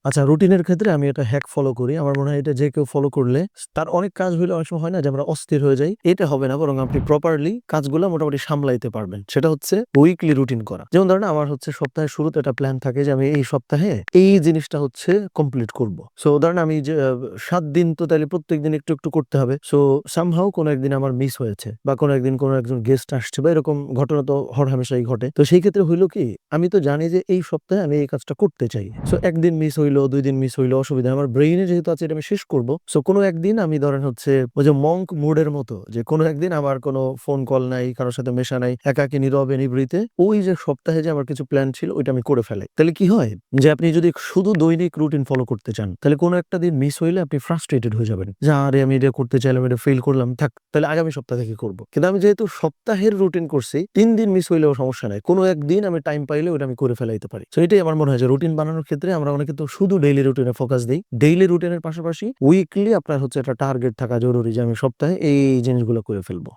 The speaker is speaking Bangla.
আচ্ছা, রুটিনের ক্ষেত্রে আমি একটা হ্যাক ফলো করি। আমার মনে হয় এটা যে কেউ ফলো করলে তার অনেক কাজ হইলে অনেক সময় হয় না যে আমরা অস্থির হয়ে যাই। এটা হবে না, বরং আপনি প্রপারলি কাজগুলা মোটামুটি সামলাইতে পারবেন। সেটা হচ্ছে উইকলি রুটিন করা। যেমন ধরেন আমার হচ্ছে সপ্তাহের শুরুতে একটা প্ল্যান থাকে যে আমি এই সপ্তাহে এই জিনিসটা হচ্ছে কমপ্লিট করব। সো ধরেন আমি যে ৭ দিন তো তাইলে প্রত্যেকদিন একটু, একটু করতে হবে। সো সামহাউ কোনো একদিন আমার মিস হয়েছে বা কোনো একদিন কোনো একজন গেস্ট আসছে বা এরকম ঘটনা তো হরহামেশাই ঘটে। তো সেই ক্ষেত্রে হইল কি, আমি তো জানি যে এই সপ্তাহে আমি এই কাজটা করতে চাই। সো ১ দিন মিস হইলো, ২ দিন মিস হইলো অসুবিধা নাই। আমার ব্রেইনে যেহেতু আছে এটা আমি শেষ করব। সো কোনো একদিন আমি ধরেন হচ্ছে ওই যে মঙ্ক মুড এর মতো যে কোনো একদিন আমার কোনো ফোন কল নাই, কারো সাথে মেশা নাই, একাকী নীরবে নিভৃতে ওই যে সপ্তাহে যে আমার কিছু প্ল্যান ছিল ওইটা আমি করে ফেলাই। তাহলে কি হয় যে আপনি যদি শুধু দৈনিক রুটিন ফলো করতে চান, তাহলে কোনো একটা দিন মিস হইলে আপনি ফ্রাস্ট্রেটেড হয়ে যাবেন। যে আরে আমি এটা করতে চাইলাম, এটা ফেইল করলাম। থাক, তাহলে আগামী সপ্তাহ থেকে করব। কিন্তু আমি যেহেতু সপ্তাহের রুটিন করছি, ৩ দিন মিস হইলেও সমস্যা নাই। কোনো একদিন আমি টাইম পাইলে ওটা আমি করে ফেলাইতে পারি। সো এটাই আমার মনে হয় যে রুটিন বানানোর ক্ষেত্রে আমরা অনেকে তো শুধু ডেইলি রুটিনে ফোকাস দেই। ডেইলি রুটিনের পাশাপাশি উইকলি আপনার হচ্ছে একটা টার্গেট থাকা জরুরি যে আমি সপ্তাহে এই জিনিসগুলো করে ফেলবো।